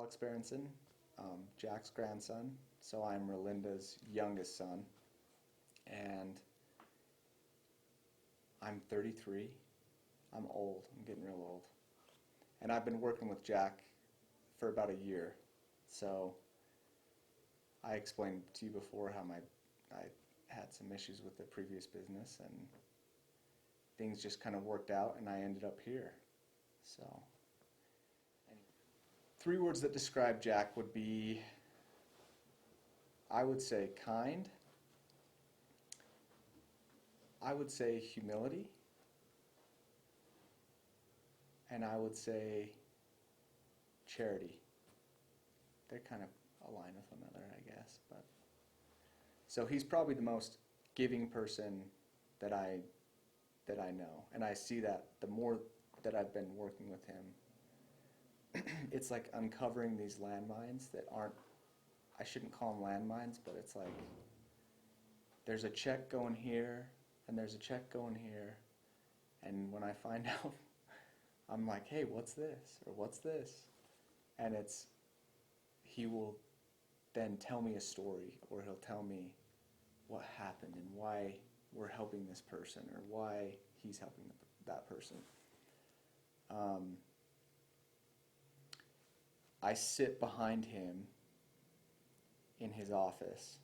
Alex Berenson, Jack's grandson. So I'm Relinda's youngest son, and I'm 33. I'm old. I'm getting real old. And I've been working with Jack for about a year. So I explained to you before how I had some issues with the previous business, and things just kind of worked out, and I ended up here. So, anyway. 3 words that describe Jack would be, I would say kind, I would say humility, and I would say charity. They kind of align with one another, I guess. But so he's probably the most giving person that I know, and I see that the more that I've been working with him, it's like uncovering these landmines that aren't, I shouldn't call them landmines, but it's like there's a check going here and there's a check going here, and when I find out, I'm like, hey, what's this, or what's this? And he will then tell me a story, or he'll tell me what happened and why we're helping this person, or why he's helping that person. I sit behind him in his office,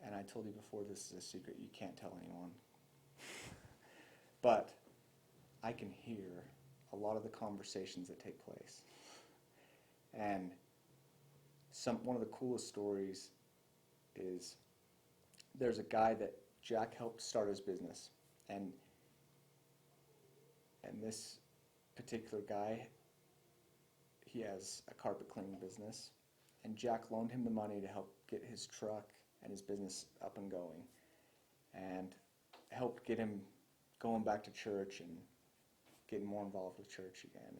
and I told you before, this is a secret, you can't tell anyone. But I can hear a lot of the conversations that take place. And one of the coolest stories is there's a guy that Jack helped start his business, and this particular guy, he has a carpet cleaning business, and Jack loaned him the money to help get his truck and his business up and going, and helped get him going back to church and getting more involved with church again.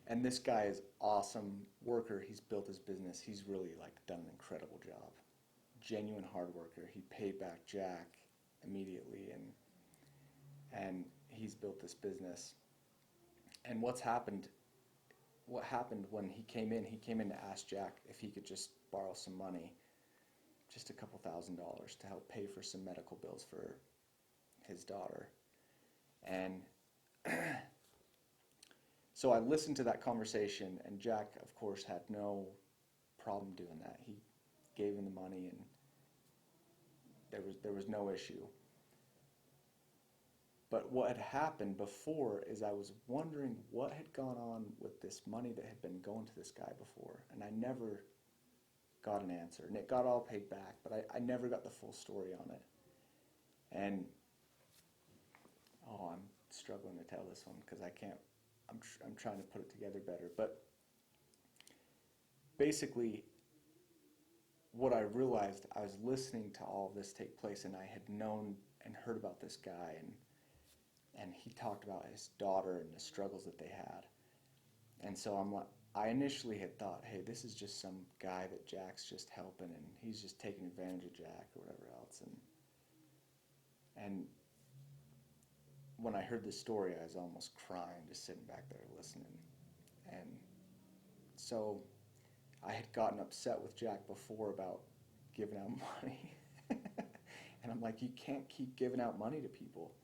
And this guy is awesome worker. He's built his business. He's really done an incredible job. Genuine hard worker. He paid back Jack immediately, and he's built this business. And what happened when he came in to ask Jack if he could just borrow some money, just a couple $1,000 to help pay for some medical bills for his daughter. And so I listened to that conversation, and Jack, of course, had no problem doing that. He gave him the money, and there was no issue. But what had happened before is I was wondering what had gone on with this money that had been going to this guy before, and I never got an answer. And it got all paid back, but I never got the full story on it. And I'm struggling to tell this one because I can't. I'm trying to put it together better. But basically, what I realized, I was listening to all of this take place, and I had known and heard about this guy, and he talked about his daughter and the struggles that they had. And so I initially had thought, hey, this is just some guy that Jack's just helping, and he's just taking advantage of Jack or whatever else. And when I heard this story, I was almost crying, just sitting back there listening. And so I had gotten upset with Jack before about giving out money. And I'm like, you can't keep giving out money to people.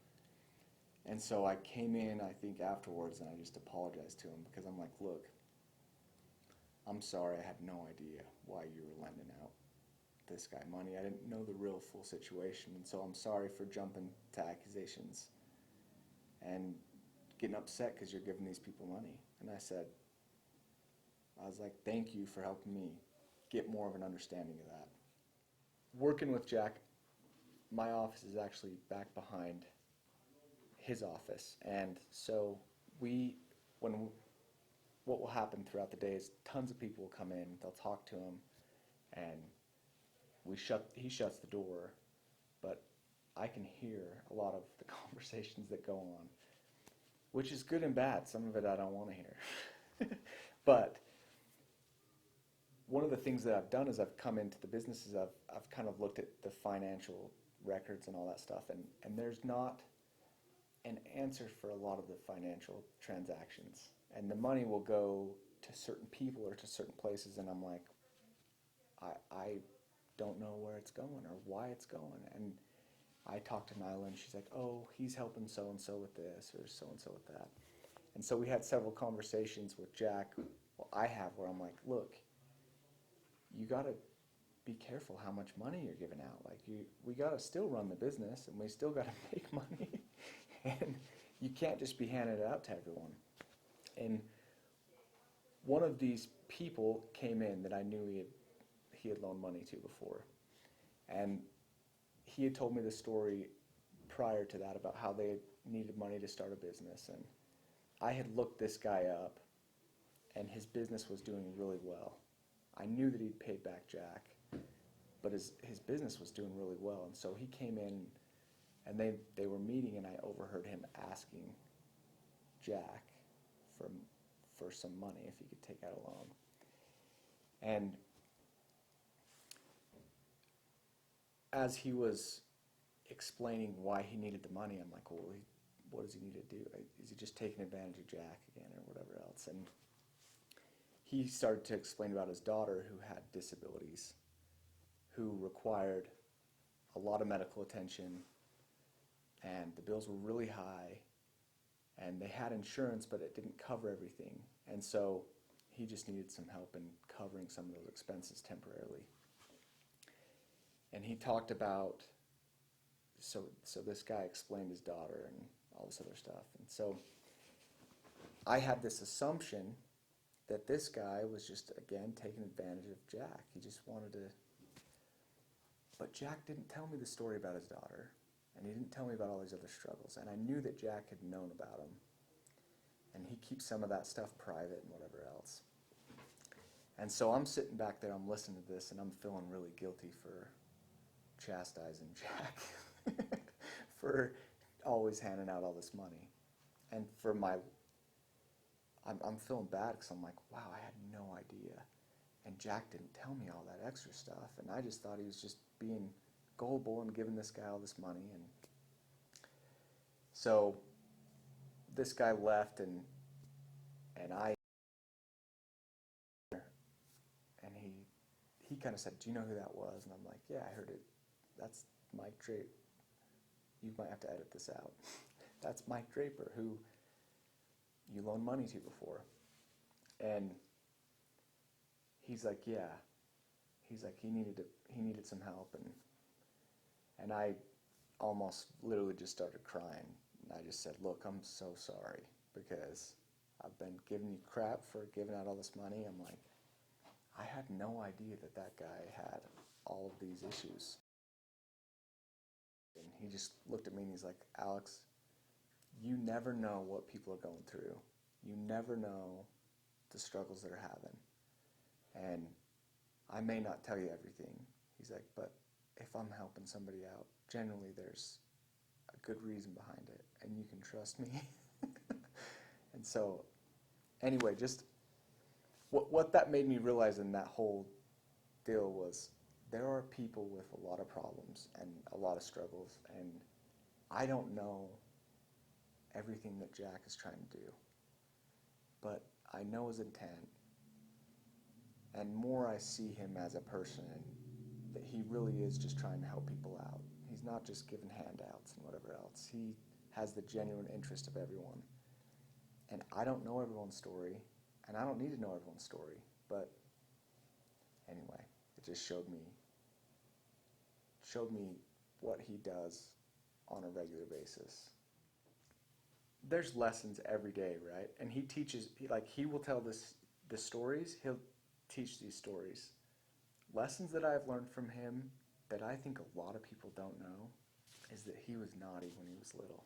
And so I came in, I think, afterwards, and I just apologized to him because I'm like, look, I'm sorry, I had no idea why you were lending out this guy money. I didn't know the real full situation, and so I'm sorry for jumping to accusations and getting upset because you're giving these people money. And I was like, thank you for helping me get more of an understanding of that. Working with Jack, my office is actually back behind his office, and so what will happen throughout the day is tons of people will come in, they'll talk to him, and he shuts the door, but I can hear a lot of the conversations that go on, which is good and bad. Some of it I don't want to hear. But one of the things that I've done is I've come into the businesses, I've kind of looked at the financial records and all that stuff, and there's not an answer for a lot of the financial transactions. And the money will go to certain people or to certain places, and I'm like, I don't know where it's going or why it's going. And I talked to Nyla, and she's like, oh, he's helping so-and-so with this or so-and-so with that. And so we had several conversations with Jack, well, I have, where I'm like, look, you got to be careful how much money you're giving out. Like, we got to still run the business, and we still got to make money. And you can't just be handing it out to everyone. And one of these people came in that I knew he had loaned money to before. And he had told me the story prior to that about how they needed money to start a business. And I had looked this guy up, and his business was doing really well. I knew that he'd paid back Jack, but his business was doing really well. And so he came in, and they were meeting, and I overheard him asking Jack for some money if he could take out a loan. And as he was explaining why he needed the money, I'm like, well, what does he need to do? Is he just taking advantage of Jack again or whatever else? And he started to explain about his daughter who had disabilities, who required a lot of medical attention, and the bills were really high, and they had insurance, but it didn't cover everything. And so he just needed some help in covering some of those expenses temporarily. And he talked about, so this guy explained his daughter and all this other stuff. And so I had this assumption that this guy was just, again, taking advantage of Jack. He just wanted to... But Jack didn't tell me the story about his daughter, and he didn't tell me about all these other struggles. And I knew that Jack had known about him, and he keeps some of that stuff private and whatever else. And so I'm sitting back there, I'm listening to this, and I'm feeling really guilty for chastising Jack for always handing out all this money. And for I'm feeling bad because I'm like, wow, I had no idea. And Jack didn't tell me all that extra stuff. And I just thought he was just being gullible and giving this guy all this money. And so this guy left, and he kind of said, do you know who that was? And I'm like, yeah, I heard it. That's Mike Draper. You might have to edit this out. That's Mike Draper, who you loaned money to before. And he's like, yeah. He's like, he needed some help, and I almost literally just started crying. And I just said, look, I'm so sorry, because I've been giving you crap for giving out all this money. I'm like, I had no idea that guy had all of these issues. And he just looked at me and he's like, Alex, you never know what people are going through. You never know the struggles they're having. And I may not tell you everything. He's like, but if I'm helping somebody out, generally there's a good reason behind it, and you can trust me. And so, anyway, just what that made me realize in that whole deal was there are people with a lot of problems and a lot of struggles, and I don't know everything that Jack is trying to do, but I know his intent, and more I see him as a person, and that he really is just trying to help people out. He's not just giving handouts and whatever else. He has the genuine interest of everyone. And I don't know everyone's story, and I don't need to know everyone's story, but anyway, it just showed me what he does on a regular basis. There's lessons every day, right? And he teaches, he will tell the stories, he'll teach these stories. Lessons that I've learned from him that I think a lot of people don't know is that he was naughty when he was little.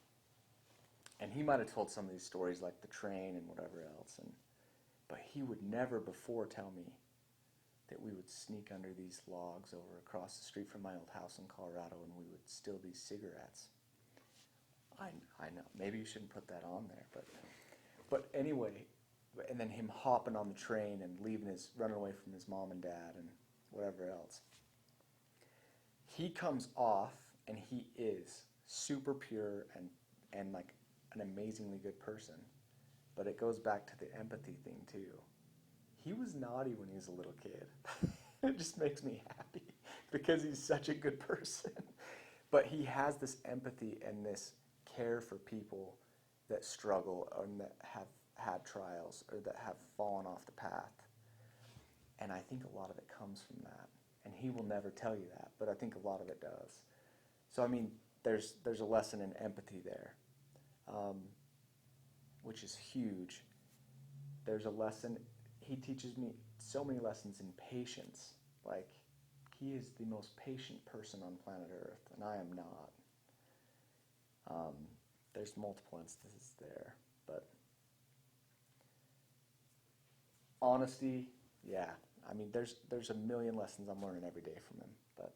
And he might have told some of these stories like the train and whatever else, but he would never before tell me that we would sneak under these logs over across the street from my old house in Colorado, and we would steal these cigarettes. I know, maybe you shouldn't put that on there, but anyway, and then him hopping on the train and running away from his mom and dad and whatever else. He comes off, and he is super pure and like an amazingly good person. But it goes back to the empathy thing too. he was naughty when he was a little kid. It just makes me happy because he's such a good person. But he has this empathy and this care for people that struggle and that have had trials or that have fallen off the path. And I think a lot of it comes from that. And he will never tell you that, but I think a lot of it does. So, I mean, there's a lesson in empathy there, which is huge. There's a lesson, he teaches me so many lessons in patience. Like, he is the most patient person on planet Earth, and I am not. There's multiple instances there, but honesty, yeah. I mean, there's a million lessons I'm learning every day from him, but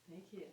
Thank you.